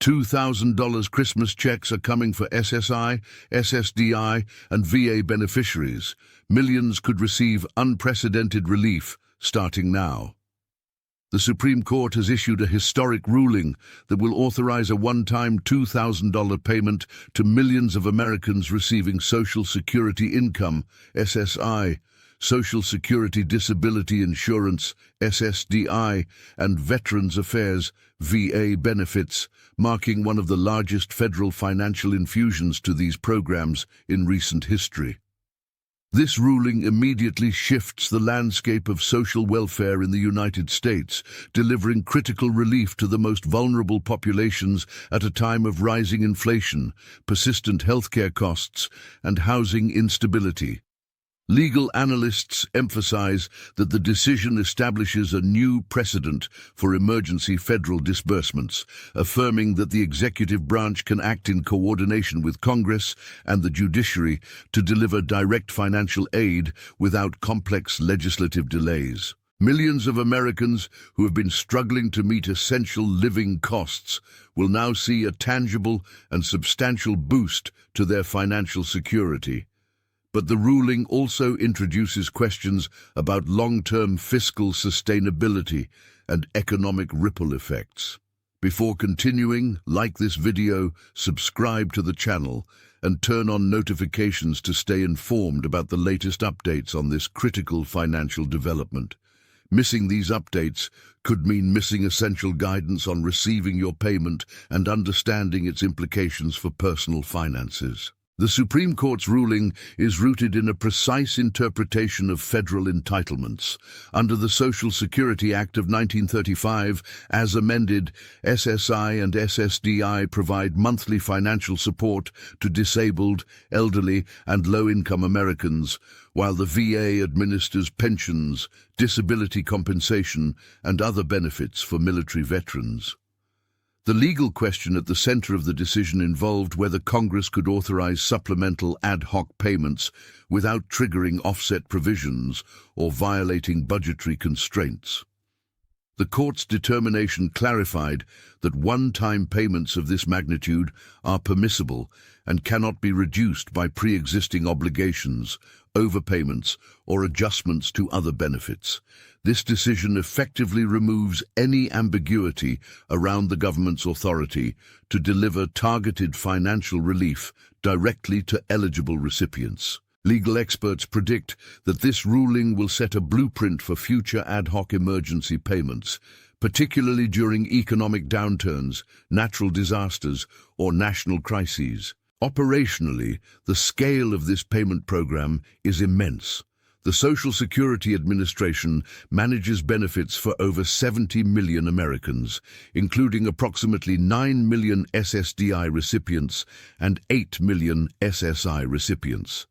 $2,000 Christmas checks are coming for SSI, SSDI, and VA beneficiaries. Millions could receive unprecedented relief starting now. The Supreme Court has issued a historic ruling that will authorize a one-time $2,000 payment to millions of Americans receiving Social Security income, SSI, Social Security Disability Insurance, SSDI, and Veterans Affairs, VA benefits, marking one of the largest federal financial infusions to these programs in recent history. This ruling immediately shifts the landscape of social welfare in the United States, delivering critical relief to the most vulnerable populations at a time of rising inflation, persistent healthcare costs, and housing instability. Legal analysts emphasize that the decision establishes a new precedent for emergency federal disbursements, affirming that the executive branch can act in coordination with Congress and the judiciary to deliver direct financial aid without complex legislative delays. Millions of Americans who have been struggling to meet essential living costs will now see a tangible and substantial boost to their financial security. But the ruling also introduces questions about long-term fiscal sustainability and economic ripple effects. Before continuing, like this video, subscribe to the channel, and turn on notifications to stay informed about the latest updates on this critical financial development. Missing these updates could mean missing essential guidance on receiving your payment and understanding its implications for personal finances. The Supreme Court's ruling is rooted in a precise interpretation of federal entitlements. Under the Social Security Act of 1935, as amended, SSI and SSDI provide monthly financial support to disabled, elderly, and low-income Americans, while the VA administers pensions, disability compensation, and other benefits for military veterans. The legal question at the center of the decision involved whether Congress could authorize supplemental ad hoc payments without triggering offset provisions or violating budgetary constraints. The court's determination clarified that one-time payments of this magnitude are permissible and cannot be reduced by pre-existing obligations, overpayments, or adjustments to other benefits. This decision effectively removes any ambiguity around the government's authority to deliver targeted financial relief directly to eligible recipients. Legal experts predict that this ruling will set a blueprint for future ad hoc emergency payments, particularly during economic downturns, natural disasters, or national crises. Operationally, the scale of this payment program is immense. The Social Security Administration manages benefits for over 70 million Americans, including approximately 9 million SSDI recipients and 8 million SSI recipients.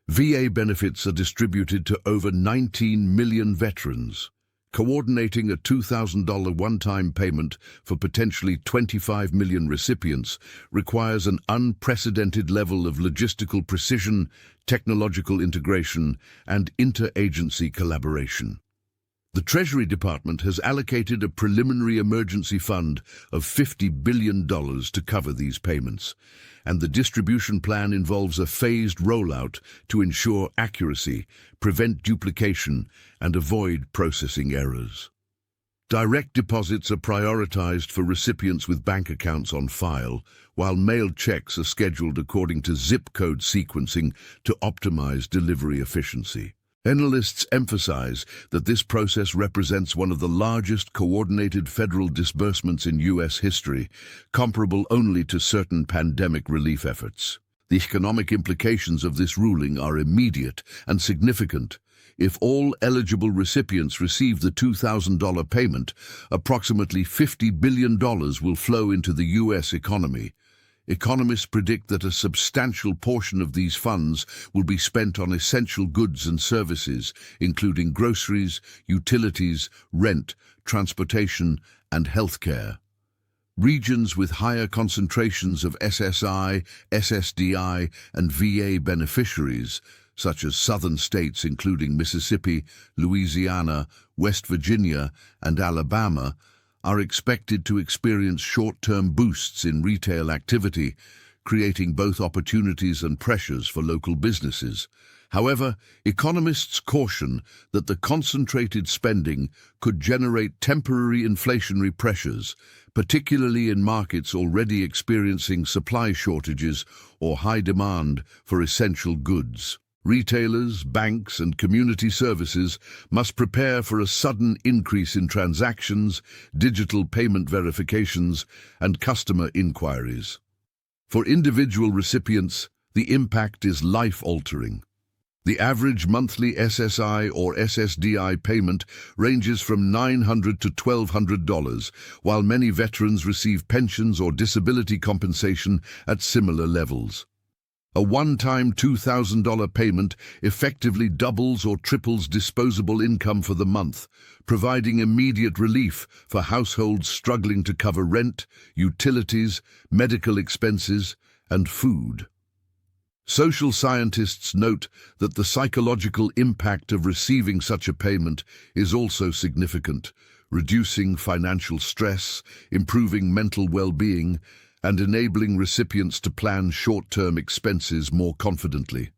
VA benefits are distributed to over 19 million veterans. Coordinating a $2,000 one-time payment for potentially 25 million recipients requires an unprecedented level of logistical precision, technological integration, and interagency collaboration. The Treasury Department has allocated a preliminary emergency fund of $50 billion to cover these payments, and the distribution plan involves a phased rollout to ensure accuracy, prevent duplication, and avoid processing errors. Direct deposits are prioritized for recipients with bank accounts on file, while mailed checks are scheduled according to zip code sequencing to optimize delivery efficiency. Analysts emphasize that this process represents one of the largest coordinated federal disbursements in U.S. history, comparable only to certain pandemic relief efforts. The economic implications of this ruling are immediate and significant. If all eligible recipients receive the $2,000 payment, approximately $50 billion will flow into the U.S. economy. Economists predict that a substantial portion of these funds will be spent on essential goods and services, including groceries, utilities, rent, transportation, and healthcare. Regions with higher concentrations of SSI, SSDI, and VA beneficiaries, such as southern states including Mississippi, Louisiana, West Virginia, and Alabama, are expected to experience short-term boosts in retail activity, creating both opportunities and pressures for local businesses. However, economists caution that the concentrated spending could generate temporary inflationary pressures, particularly in markets already experiencing supply shortages or high demand for essential goods. Retailers, banks, and community services must prepare for a sudden increase in transactions, digital payment verifications, and customer inquiries. For individual recipients, the impact is life-altering. The average monthly SSI or SSDI payment ranges from $900 to $1,200, while many veterans receive pensions or disability compensation at similar levels. A one-time $2,000 payment effectively doubles or triples disposable income for the month, providing immediate relief for households struggling to cover rent, utilities, medical expenses, and food. Social scientists note that the psychological impact of receiving such a payment is also significant, reducing financial stress, improving mental well-being, and enabling recipients to plan short-term expenses more confidently.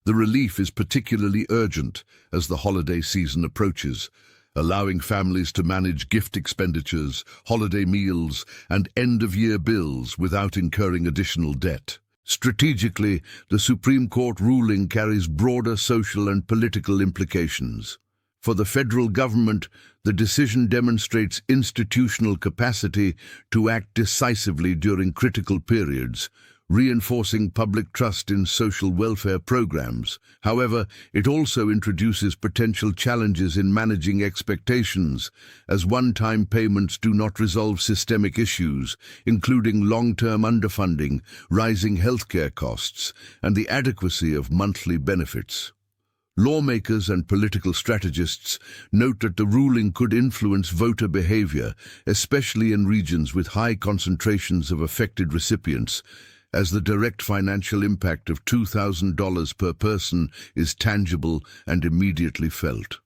The relief is particularly urgent as the holiday season approaches, allowing families to manage gift expenditures, holiday meals, and end-of-year bills without incurring additional debt. Strategically, the Supreme Court ruling carries broader social and political implications. For the federal government, the decision demonstrates institutional capacity to act decisively during critical periods, reinforcing public trust in social welfare programs. However, it also introduces potential challenges in managing expectations, as one-time payments do not resolve systemic issues, including long-term underfunding, rising healthcare costs, and the adequacy of monthly benefits. Lawmakers and political strategists note that the ruling could influence voter behavior, especially in regions with high concentrations of affected recipients, as the direct financial impact of $2,000 per person is tangible and immediately felt.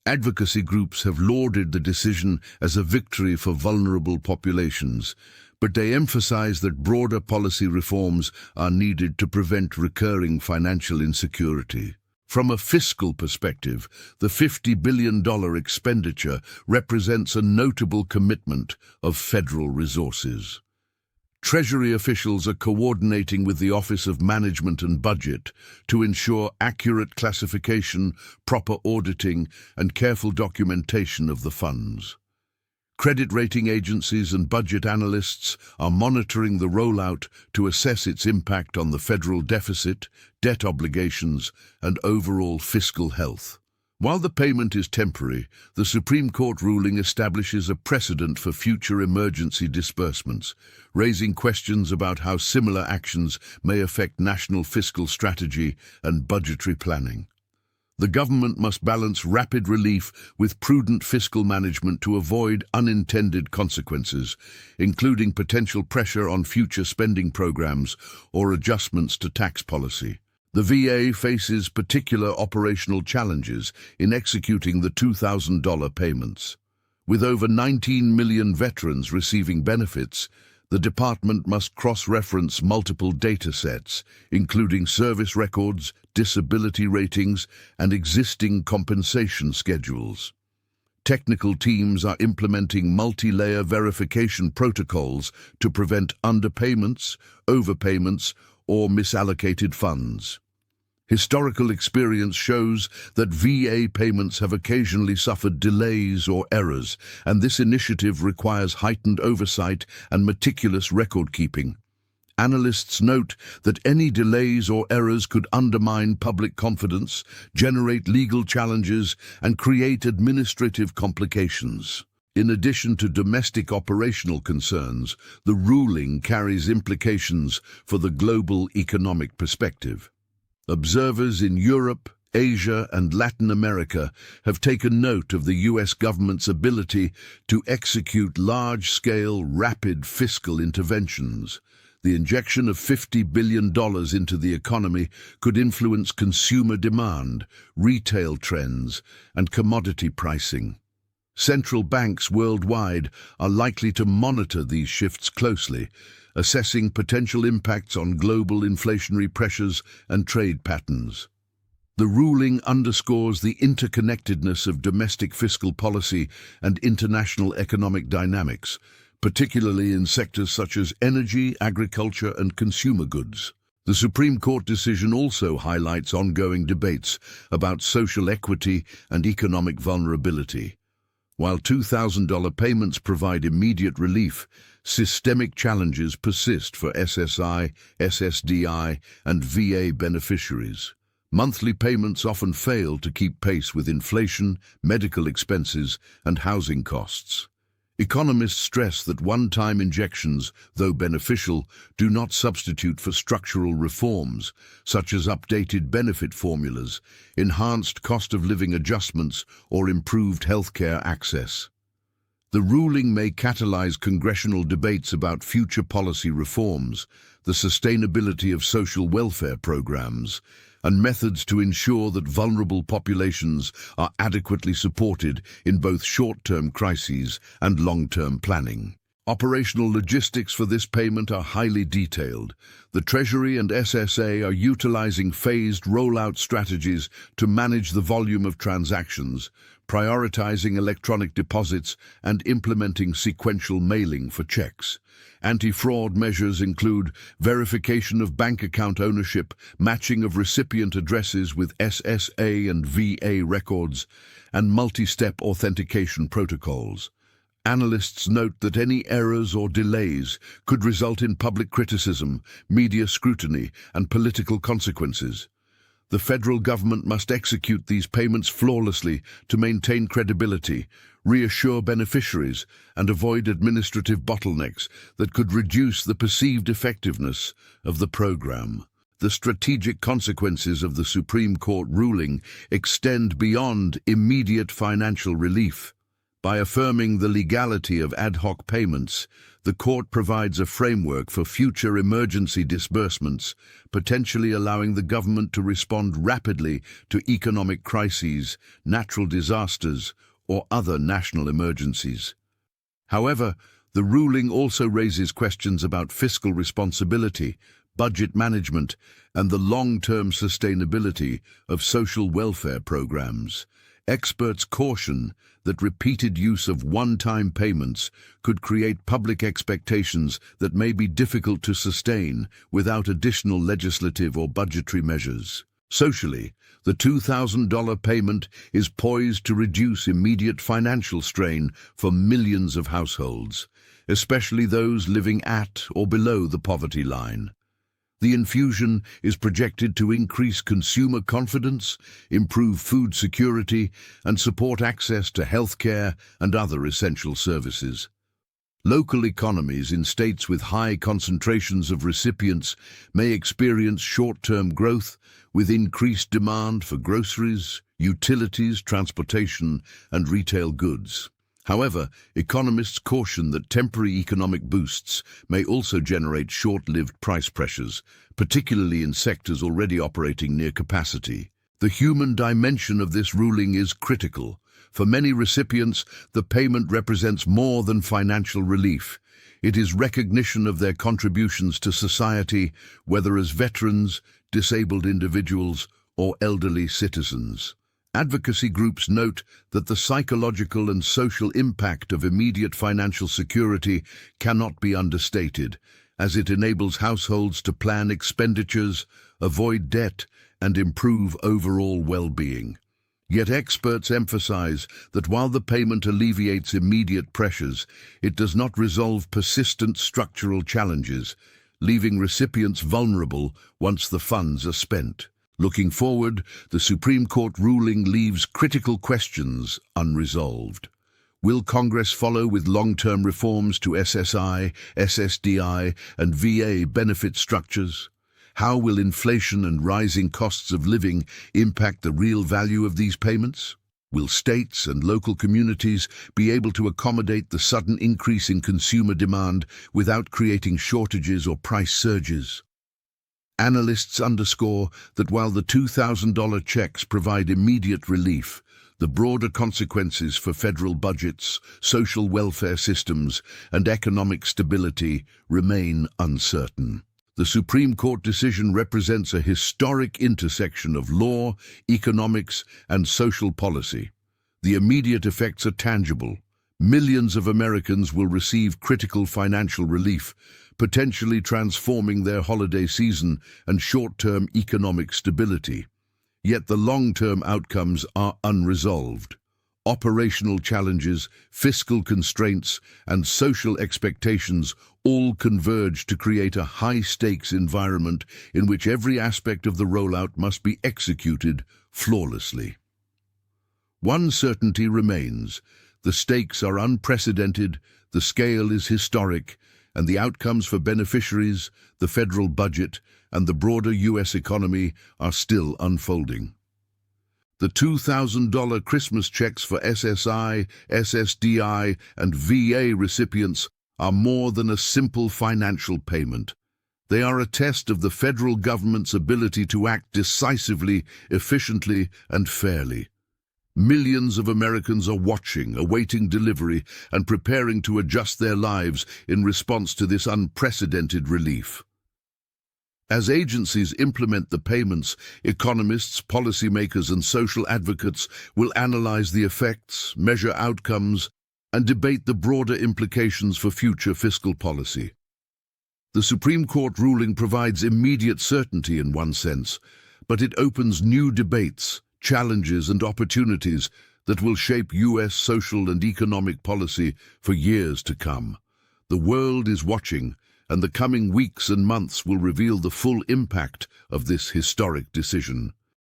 Advocacy groups have lauded the decision as a victory for vulnerable populations, but they emphasize that broader policy reforms are needed to prevent recurring financial insecurity. From a fiscal perspective, the $50 billion expenditure represents a notable commitment of federal resources. Treasury officials are coordinating with the Office of Management and Budget to ensure accurate classification, proper auditing, and careful documentation of the funds. Credit rating agencies and budget analysts are monitoring the rollout to assess its impact on the federal deficit, debt obligations, and overall fiscal health. While the payment is temporary, the Supreme Court ruling establishes a precedent for future emergency disbursements, raising questions about how similar actions may affect national fiscal strategy and budgetary planning. The government must balance rapid relief with prudent fiscal management to avoid unintended consequences, including potential pressure on future spending programs or adjustments to tax policy. The VA faces particular operational challenges in executing the $2,000 payments. With over 19 million veterans receiving benefits, the department must cross-reference multiple data sets, including service records, disability ratings, and existing compensation schedules. Technical teams are implementing multi-layer verification protocols to prevent underpayments, overpayments, or misallocated funds. Historical experience shows that VA payments have occasionally suffered delays or errors, and this initiative requires heightened oversight and meticulous record-keeping. Analysts note that any delays or errors could undermine public confidence, generate legal challenges, and create administrative complications. In addition to domestic operational concerns, the ruling carries implications for the global economic perspective. Observers in Europe, Asia, and Latin America have taken note of the U.S. government's ability to execute large-scale, rapid fiscal interventions. The injection of $50 billion into the economy could influence consumer demand, retail trends, and commodity pricing. Central banks worldwide are likely to monitor these shifts closely, assessing potential impacts on global inflationary pressures and trade patterns. The ruling underscores the interconnectedness of domestic fiscal policy and international economic dynamics, particularly in sectors such as energy, agriculture, and consumer goods. The Supreme Court decision also highlights ongoing debates about social equity and economic vulnerability. While $2,000 payments provide immediate relief, systemic challenges persist for SSI, SSDI, and VA beneficiaries. Monthly payments often fail to keep pace with inflation, medical expenses, and housing costs. Economists stress that one-time injections, though beneficial, do not substitute for structural reforms, such as updated benefit formulas, enhanced cost-of-living adjustments, or improved healthcare access. The ruling may catalyze congressional debates about future policy reforms, the sustainability of social welfare programs, and methods to ensure that vulnerable populations are adequately supported in both short-term crises and long-term planning. Operational logistics for this payment are highly detailed. The Treasury and SSA are utilizing phased rollout strategies to manage the volume of transactions, prioritizing electronic deposits and implementing sequential mailing for checks. Anti-fraud measures include verification of bank account ownership, matching of recipient addresses with SSA and VA records, and multi-step authentication protocols. Analysts note that any errors or delays could result in public criticism, media scrutiny, and political consequences. The federal government must execute these payments flawlessly to maintain credibility, reassure beneficiaries, and avoid administrative bottlenecks that could reduce the perceived effectiveness of the program. The strategic consequences of the Supreme Court ruling extend beyond immediate financial relief. By affirming the legality of ad hoc payments, the court provides a framework for future emergency disbursements, potentially allowing the government to respond rapidly to economic crises, natural disasters, or other national emergencies. However, the ruling also raises questions about fiscal responsibility, budget management, and the long-term sustainability of social welfare programs. Experts caution that repeated use of one-time payments could create public expectations that may be difficult to sustain without additional legislative or budgetary measures. Socially, the $2,000 payment is poised to reduce immediate financial strain for millions of households, especially those living at or below the poverty line. The infusion is projected to increase consumer confidence, improve food security, and support access to healthcare and other essential services. Local economies in states with high concentrations of recipients may experience short-term growth with increased demand for groceries, utilities, transportation, and retail goods. However, economists caution that temporary economic boosts may also generate short-lived price pressures, particularly in sectors already operating near capacity. The human dimension of this ruling is critical. For many recipients, the payment represents more than financial relief. It is recognition of their contributions to society, whether as veterans, disabled individuals, or elderly citizens. Advocacy groups note that the psychological and social impact of immediate financial security cannot be understated, as it enables households to plan expenditures, avoid debt, and improve overall well-being. Yet experts emphasize that while the payment alleviates immediate pressures, it does not resolve persistent structural challenges, leaving recipients vulnerable once the funds are spent. Looking forward, the Supreme Court ruling leaves critical questions unresolved. Will Congress follow with long-term reforms to SSI, SSDI, and VA benefit structures? How will inflation and rising costs of living impact the real value of these payments? Will states and local communities be able to accommodate the sudden increase in consumer demand without creating shortages or price surges? Analysts underscore that while the $2,000 checks provide immediate relief, the broader consequences for federal budgets, social welfare systems, and economic stability remain uncertain. The Supreme Court decision represents a historic intersection of law, economics, and social policy. The immediate effects are tangible. Millions of Americans will receive critical financial relief, potentially transforming their holiday season and short-term economic stability. Yet the long-term outcomes are unresolved. Operational challenges, fiscal constraints, and social expectations all converge to create a high-stakes environment in which every aspect of the rollout must be executed flawlessly. One certainty remains: the stakes are unprecedented, the scale is historic, and the outcomes for beneficiaries, the federal budget, and the broader U.S. economy are still unfolding. The $2,000 Christmas checks for SSI, SSDI, and VA recipients are more than a simple financial payment. They are a test of the federal government's ability to act decisively, efficiently, and fairly. Millions of Americans are watching, awaiting delivery, and preparing to adjust their lives in response to this unprecedented relief. As agencies implement the payments, economists, policymakers, and social advocates will analyze the effects, measure outcomes, and debate the broader implications for future fiscal policy. The Supreme Court ruling provides immediate certainty in one sense, but it opens new debates, challenges, and opportunities that will shape U.S. social and economic policy for years to come. The world is watching, and the coming weeks and months will reveal the full impact of this historic decision.